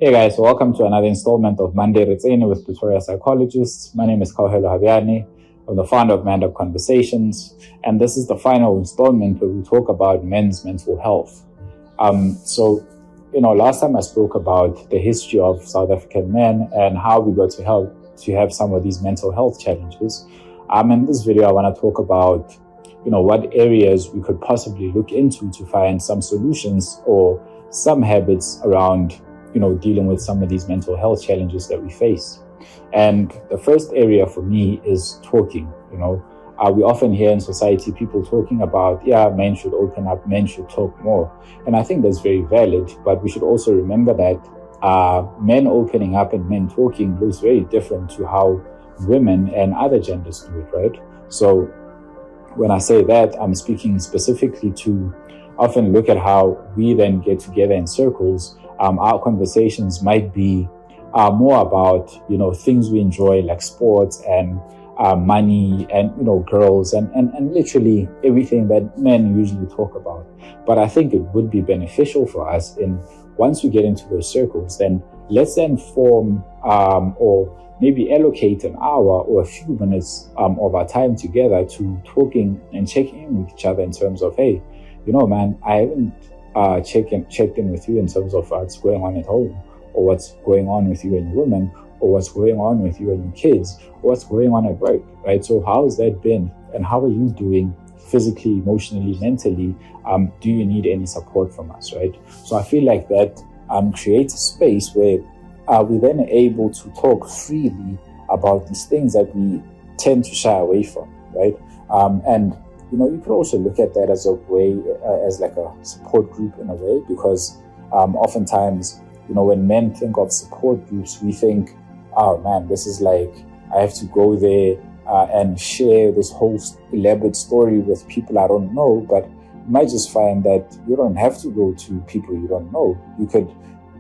Hey guys, welcome to another installment of Re Tsene with Pretoria Psychologists. My name is Kauhelo Habiani. I'm the founder of Man Up Conversations, and this is the final installment where we talk about men's mental health. Last time I spoke about the history of South African men and how we got to have some of these mental health challenges. In this video, I want to talk about, what areas we could possibly look into to find some solutions or some habits around dealing with some of these mental health challenges that we face. And the first area for me is talking. We often hear in society people talking about, men should open up, men should talk more. And I think that's very valid, but we should also remember that men opening up and men talking looks very different to how women and other genders do it, right? So when I say that, I'm speaking specifically to often look at how we then get together in circles. Our conversations might be more about, things we enjoy, like sports and money and, girls and literally everything that men usually talk about. But I think it would be beneficial for us once we get into those circles, then let's then form or maybe allocate an hour or a few minutes of our time together to talking and checking in with each other in terms of, hey, man, I haven't checked in with you in terms of what's going on at home, or what's going on with you and your women, or what's going on with you and your kids, or what's going on at work, right? So how has that been, and how are you doing physically, emotionally, mentally? Do you need any support from us, right? So I feel like that creates a space where we're then able to talk freely about these things that we tend to shy away from, right? And you could also look at that as a way, as like a support group in a way, because oftentimes, when men think of support groups, we think, oh man, this is like, I have to go there and share this whole elaborate story with people I don't know. But you might just find that you don't have to go to people you don't know. You could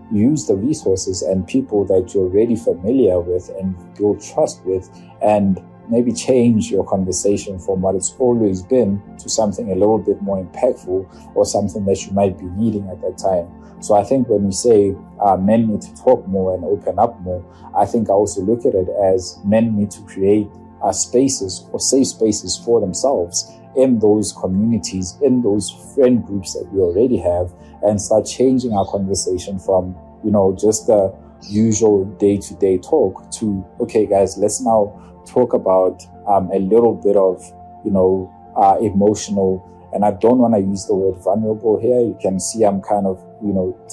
use the resources and people that you're already familiar with and build trust with, and maybe change your conversation from what it's always been to something a little bit more impactful, or something that you might be needing at that time. So I think when we say men need to talk more and open up more, I think I also look at it as men need to create spaces or safe spaces for themselves in those communities, in those friend groups that we already have, and start changing our conversation from, just the usual day-to-day talk to, okay, guys, let's now talk about a little bit of, emotional, and I don't want to use the word vulnerable here. You can see I'm kind of,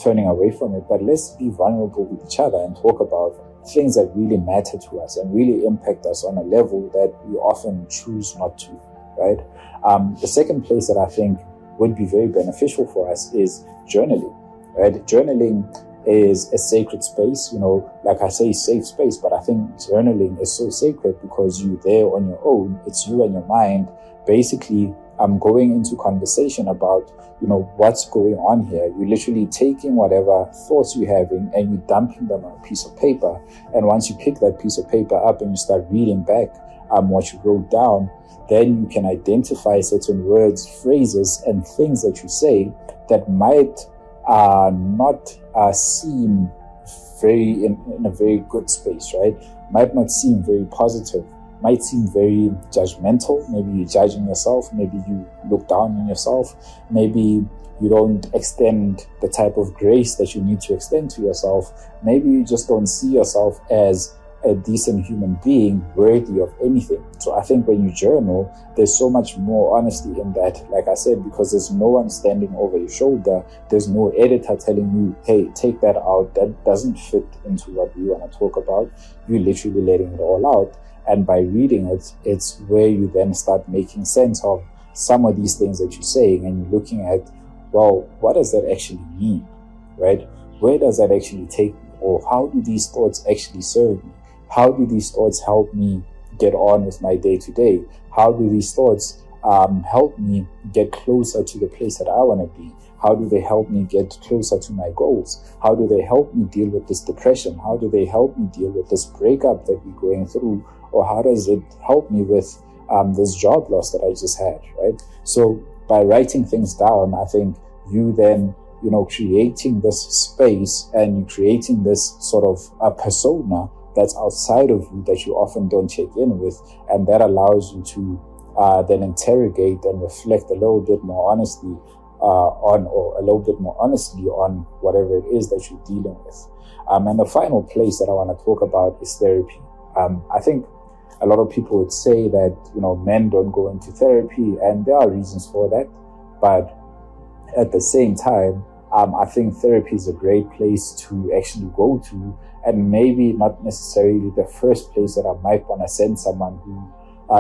turning away from it, but let's be vulnerable with each other and talk about things that really matter to us and really impact us on a level that we often choose not to, right? The second place that I think would be very beneficial for us is journaling, right? Journaling is a sacred space, like I say, safe space, but I think journaling is so sacred because you're there on your own. It's you and your mind. Basically, I'm going into conversation about, what's going on here. You're literally taking whatever thoughts you're having and you're dumping them on a piece of paper. And once you pick that piece of paper up and you start reading back what you wrote down, then you can identify certain words, phrases, and things that you say that might not seem very in a very good space, right? Might not seem very positive, might seem very judgmental. Maybe you're judging yourself, maybe you look down on yourself, maybe you don't extend the type of grace that you need to extend to yourself, maybe you just don't see yourself as a decent human being worthy of anything. So I think when you journal, there's so much more honesty in that, like I said, because there's no one standing over your shoulder. There's no editor telling you, hey, take that out. That doesn't fit into what we want to talk about. You're literally letting it all out. And by reading it, it's where you then start making sense of some of these things that you're saying, and you're looking at, well, what does that actually mean, right? Where does that actually take me? Or how do these thoughts actually serve me? How do these thoughts help me get on with my day-to-day? How do these thoughts help me get closer to the place that I want to be? How do they help me get closer to my goals? How do they help me deal with this depression? How do they help me deal with this breakup that we're going through? Or how does it help me with this job loss that I just had, right? So by writing things down, I think you then creating this space and you creating this sort of a persona that's outside of you that you often don't check in with, and that allows you to then interrogate and reflect a little bit more honestly on whatever it is that you're dealing with. And the final place that I want to talk about is therapy. I think a lot of people would say that men don't go into therapy, and there are reasons for that, but at the same time, I think therapy is a great place to actually go to, and maybe not necessarily the first place that I might want to send someone who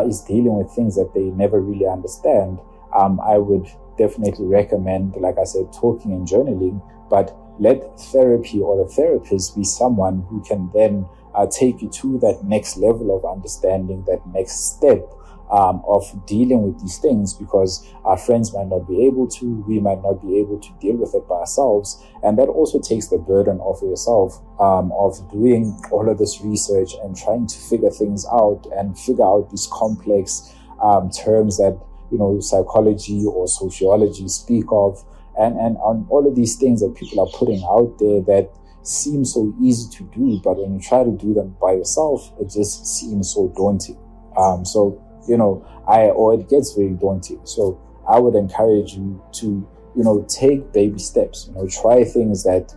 is dealing with things that they never really understand. I would definitely recommend, like I said, talking and journaling, but let therapy or the therapist be someone who can then take you to that next level of understanding, that next step of dealing with these things, because our friends might not be able to, we might not be able to deal with it by ourselves. And that also takes the burden off yourself of doing all of this research and trying to figure things out and figure out these complex terms that psychology or sociology speak of, and on all of these things that people are putting out there that seem so easy to do, but when you try to do them by yourself, it just seems so daunting. It gets very daunting. So I would encourage you to, take baby steps, try things that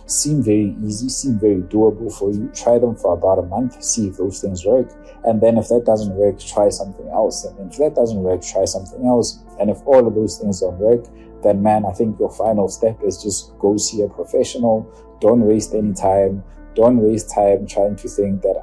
seem very easy, seem very doable for you. Try them for about a month, see if those things work. And then if that doesn't work, try something else. And if that doesn't work, try something else. And if all of those things don't work, then man, I think your final step is just go see a professional. Don't waste any time. Don't waste time trying to think that,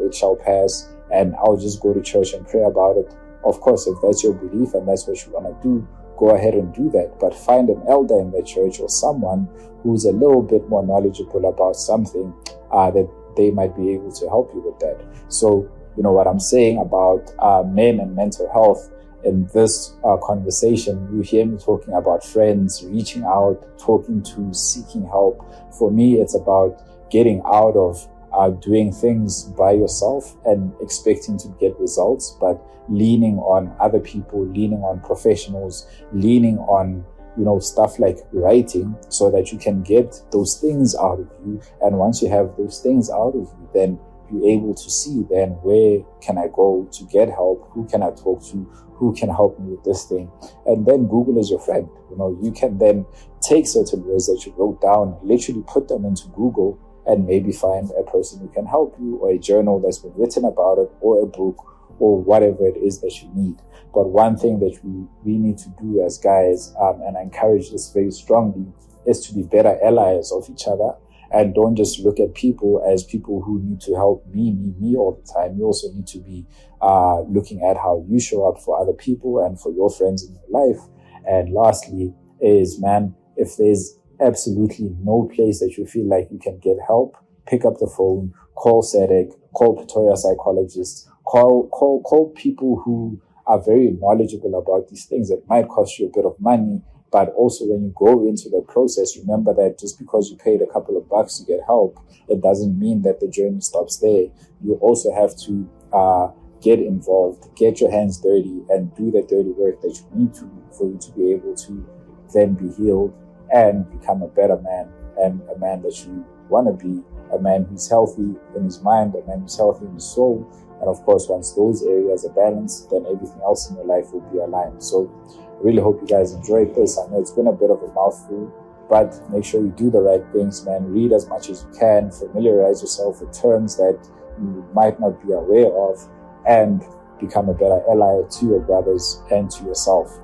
it shall pass and I'll just go to church and pray about it. Of course, if that's your belief and that's what you want to do, go ahead and do that. But find an elder in the church or someone who's a little bit more knowledgeable about something that they might be able to help you with that. So, what I'm saying about men and mental health in this conversation, you hear me talking about friends, reaching out, talking to, seeking help. For me, it's about getting out of doing things by yourself and expecting to get results, but leaning on other people, leaning on professionals, leaning on stuff like writing, so that you can get those things out of you. And once you have those things out of you, then you're able to see then where can I go to get help, who can I talk to, who can help me with this thing. And then Google is your friend. You can then take certain words that you wrote down, literally put them into Google, and maybe find a person who can help you, or a journal that's been written about it, or a book, or whatever it is that you need. But one thing that we need to do as guys, and I encourage this very strongly, is to be better allies of each other, and don't just look at people as people who need to help me all the time. You also need to be looking at how you show up for other people and for your friends in your life. And lastly is, man, if there's absolutely no place that you feel like you can get help, pick up the phone, call SEDEC, call Pretoria Psychologists, call people who are very knowledgeable about these things. That might cost you a bit of money, but also when you go into the process, remember that just because you paid a couple of bucks to get help, it doesn't mean that the journey stops there. You also have to get involved, get your hands dirty, and do the dirty work that you need to for you to be able to then be healed and become a better man, and a man that you want to be, a man who's healthy in his mind, a man who's healthy in his soul. And of course, once those areas are balanced, then everything else in your life will be aligned. So I really hope you guys enjoyed this. I know it's been a bit of a mouthful, but make sure you do the right things, man. Read as much as you can, familiarize yourself with terms that you might not be aware of, and become a better ally to your brothers and to yourself.